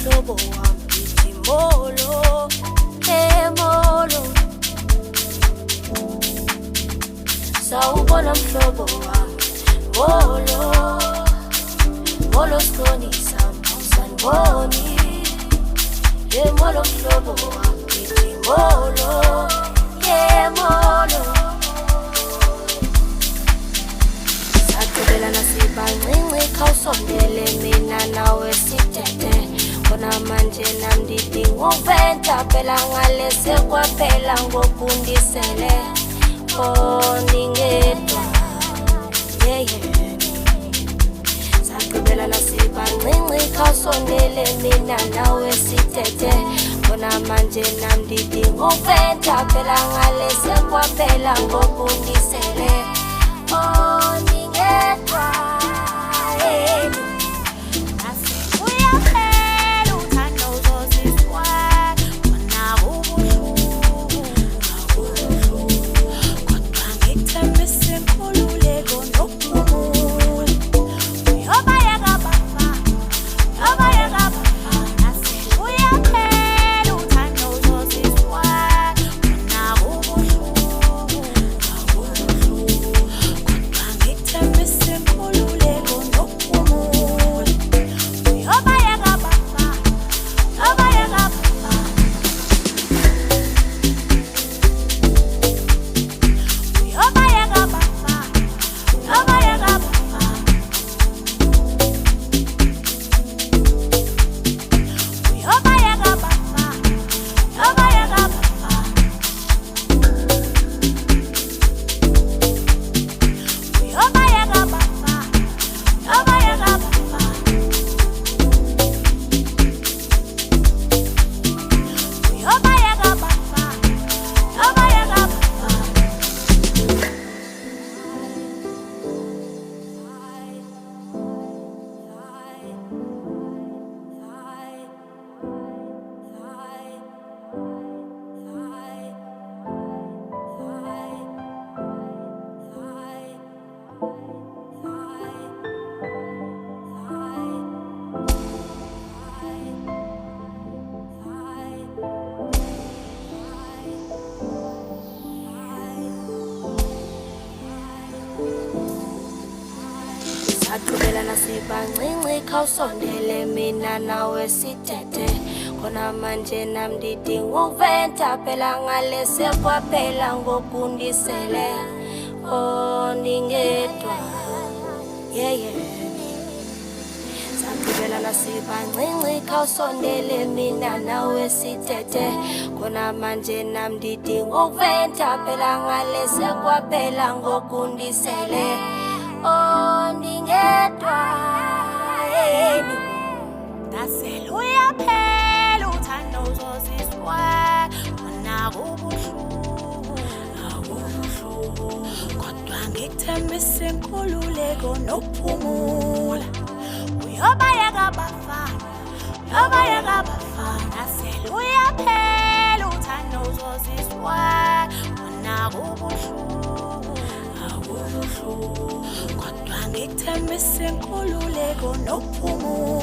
mhlobo wami ngithi molo, molo. Sawubona mhlobo wami, molo, molo skoni sami saniboni. Molo mhlobo wami ngithi molo, molo. Sagqibelana sibancinci khawusondele mina nawe sithethe. Khona manje nami ndidinga ukuventa phela ngale sekwaphela ngokundisele. Oh ningedwa, sagqibelana sibancinci khawusondele mina nawe sithethe. Khona manje nami ndidinga ukuventa phela ngale sekwaphela ngokundisele. Oh ningedwa, uyaphela uthando uzozizwa wona ubuhlungu, kodwa ngikuthembisa inkululeko nokuphumula. Uyobayeka bafa, uyobayeka bafa, uyaphela uthando uzozizwa wona ubuhlungu, kodwa ngikuthembisa inkululeko nokuphumula. Uyobayeka bafa, uyobayeka bafa, uyobayeka bafa, uyobayeka bafa, uyobayeka bafa, uyobayeka bafa, uyobayeka bafa, uyobayeka bafa, uyobayeka bafa, uyobayeka bafa. Sagqibelana sibancinci khawusondele mina nawe sithethe. Khona manje nami ndidinga ukuventa phela ngale sekwaphela ngokundisele. Oh ningedwa, sagqibelana sibancinci khawusondele mina nawe sithethe. Khona manje nami ndidinga ukuventa phela ngale sekwaphela ngokundisele. Oh ningedwa, ngasele uyaphela uthando uzozizwa wona ubuhlungu, kodwa ngikuthembisa inkululeko nokuphumula. Uyobayeka bafa, uyobayeka bafa, ngasele uyaphela uthando uzozizwa wona ubuhlungu, kodwa ngikuthembisa inkululeko nokuphumula.